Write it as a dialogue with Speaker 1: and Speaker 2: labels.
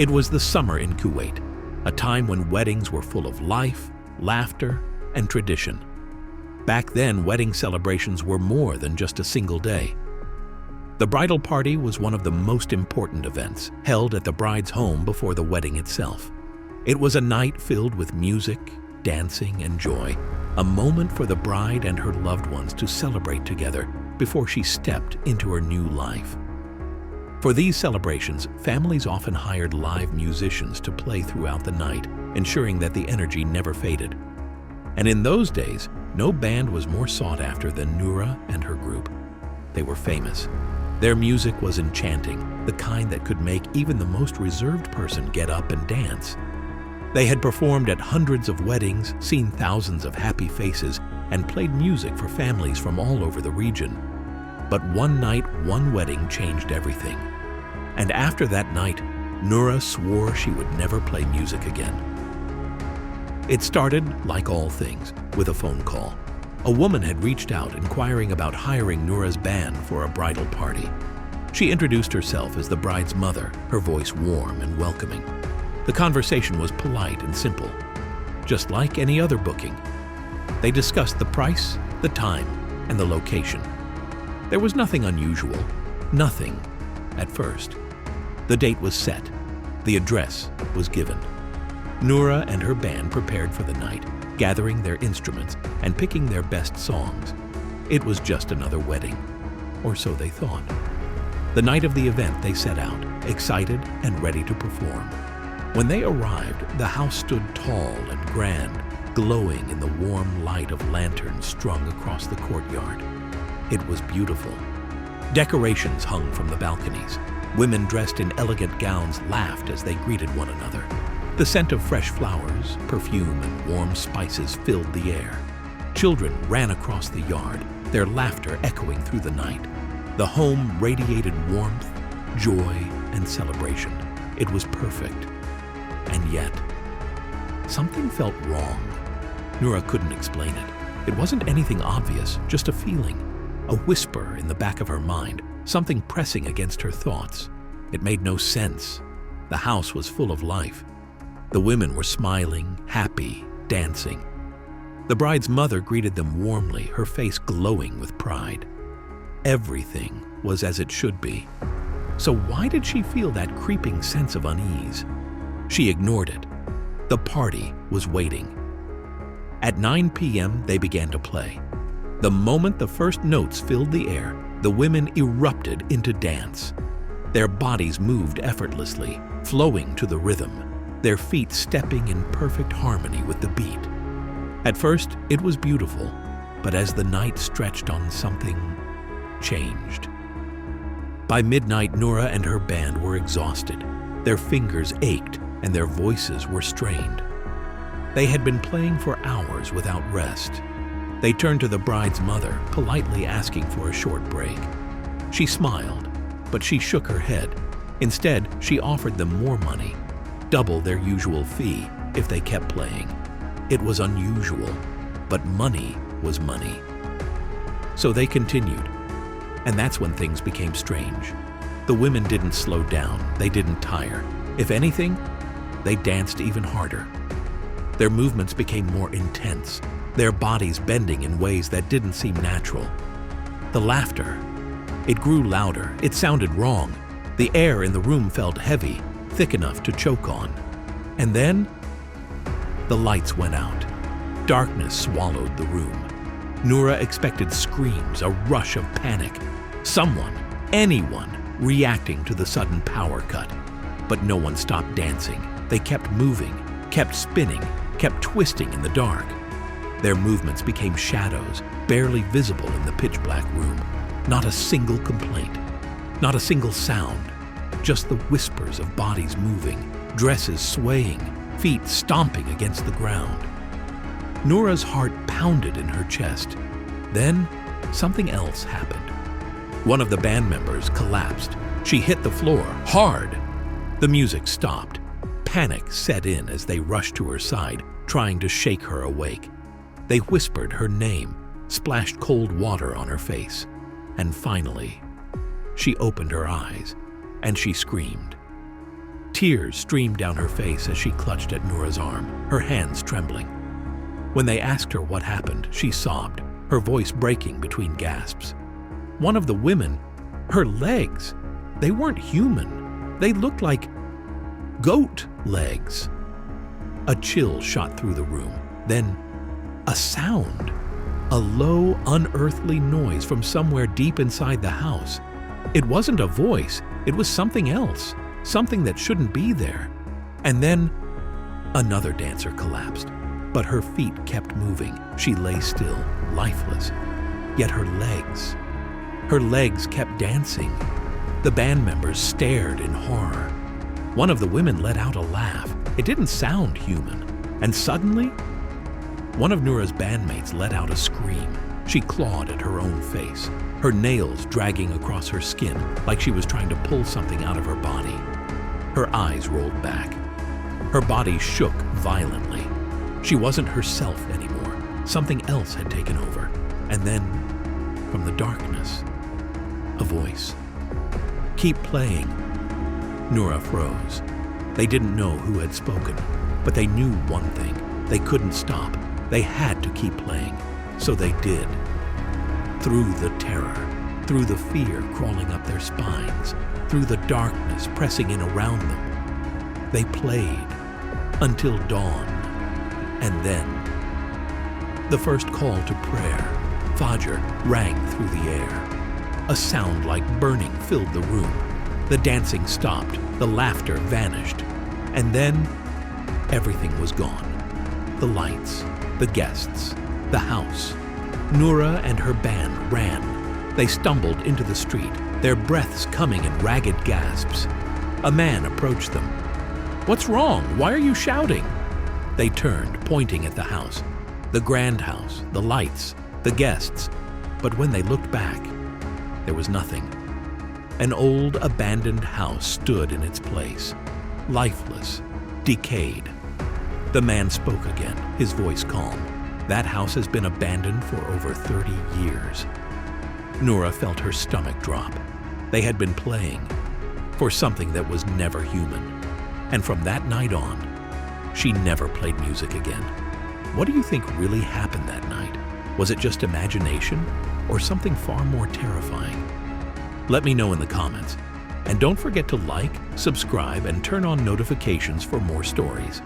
Speaker 1: It was the summer in Kuwait, a time when weddings were full of life, laughter, and tradition. Back then, wedding celebrations were more than just a single day. The bridal party was one of the most important events, held at the bride's home before the wedding itself. It was a night filled with music, dancing, and joy, a moment for the bride and her loved ones to celebrate together before she stepped into her new life. For these celebrations, families often hired live musicians to play throughout the night, ensuring that the energy never faded. And in those days, no band was more sought after than Noura and her group. They were famous. Their music was enchanting, the kind that could make even the most reserved person get up and dance. They had performed at hundreds of weddings, seen thousands of happy faces, and played music for families from all over the region. But one night, one wedding changed everything. And after that night, Noura swore she would never play music again. It started, like all things, with a phone call. A woman had reached out inquiring about hiring Noura's band for a bridal party. She introduced herself as the bride's mother, her voice warm and welcoming. The conversation was polite and simple, just like any other booking. They discussed the price, the time, and the location. There was nothing unusual, nothing at first. The date was set, the address was given. Noura and her band prepared for the night, gathering their instruments and picking their best songs. It was just another wedding, or so they thought. The night of the event, they set out, excited and ready to perform. When they arrived, the house stood tall and grand, glowing in the warm light of lanterns strung across the courtyard. It was beautiful. Decorations hung from the balconies. Women dressed in elegant gowns laughed as they greeted one another. The scent of fresh flowers, perfume, and warm spices filled the air. Children ran across the yard, their laughter echoing through the night. The home radiated warmth, joy, and celebration. It was perfect. And yet, something felt wrong. Noura couldn't explain it. It wasn't anything obvious, just a feeling, a whisper in the back of her mind, something pressing against her thoughts. It made no sense. The house was full of life. The women were smiling, happy, dancing. The bride's mother greeted them warmly, her face glowing with pride. Everything was as it should be. So why did she feel that creeping sense of unease? She ignored it. The party was waiting. At 9 p.m., they began to play. The moment the first notes filled the air, the women erupted into dance. Their bodies moved effortlessly, flowing to the rhythm, their feet stepping in perfect harmony with the beat. At first, it was beautiful, but as the night stretched on, something changed. By midnight, Noura and her band were exhausted. Their fingers ached and their voices were strained. They had been playing for hours without rest. They turned to the bride's mother, politely asking for a short break. She smiled, but she shook her head. Instead, she offered them more money, double their usual fee if they kept playing. It was unusual, but money was money. So they continued, and that's when things became strange. The women didn't slow down, they didn't tire. If anything, they danced even harder. Their movements became more intense, their bodies bending in ways that didn't seem natural. The laughter, it grew louder, it sounded wrong. The air in the room felt heavy, thick enough to choke on. And then, the lights went out. Darkness swallowed the room. Noura expected screams, a rush of panic. Someone, anyone, reacting to the sudden power cut. But no one stopped dancing. They kept moving, kept spinning, kept twisting in the dark. Their movements became shadows, barely visible in the pitch-black room. Not a single complaint, not a single sound, just the whispers of bodies moving, dresses swaying, feet stomping against the ground. Noura's heart pounded in her chest. Then, something else happened. One of the band members collapsed. She hit the floor, hard. The music stopped. Panic set in as they rushed to her side, trying to shake her awake. They whispered her name, splashed cold water on her face. And finally, she opened her eyes, and she screamed. Tears streamed down her face as she clutched at Noura's arm, her hands trembling. When they asked her what happened, she sobbed, her voice breaking between gasps. One of the women, her legs, they weren't human. They looked like goat legs. A chill shot through the room. Then a sound, a low, unearthly noise from somewhere deep inside the house. It wasn't a voice, it was something else, something that shouldn't be there. And then another dancer collapsed, but her feet kept moving. She lay still, lifeless. Yet her legs kept dancing. The band members stared in horror. One of the women let out a laugh. It didn't sound human. And suddenly, one of Noura's bandmates let out a scream. She clawed at her own face, her nails dragging across her skin like she was trying to pull something out of her body. Her eyes rolled back. Her body shook violently. She wasn't herself anymore. Something else had taken over. And then, from the darkness, a voice. "Keep playing." Noura froze. They didn't know who had spoken, but they knew one thing. They couldn't stop. They had to keep playing. So they did. Through the terror, through the fear crawling up their spines, through the darkness pressing in around them, they played until dawn. And then, the first call to prayer, Fajr, rang through the air. A sound like burning filled the room. The dancing stopped, the laughter vanished, and then everything was gone. The lights, the guests, the house. Noura and her band ran. They stumbled into the street, their breaths coming in ragged gasps. A man approached them. "What's wrong? Why are you shouting?" They turned, pointing at the house. The grand house, the lights, the guests. But when they looked back, there was nothing. An old, abandoned house stood in its place, lifeless, decayed. The man spoke again, his voice calm. That house has been abandoned for over 30 years. Noura felt her stomach drop. They had been playing for something that was never human. And from that night on, she never played music again. What do you think really happened that night? Was it just imagination or something far more terrifying? Let me know in the comments. And don't forget to like, subscribe, and turn on notifications for more stories.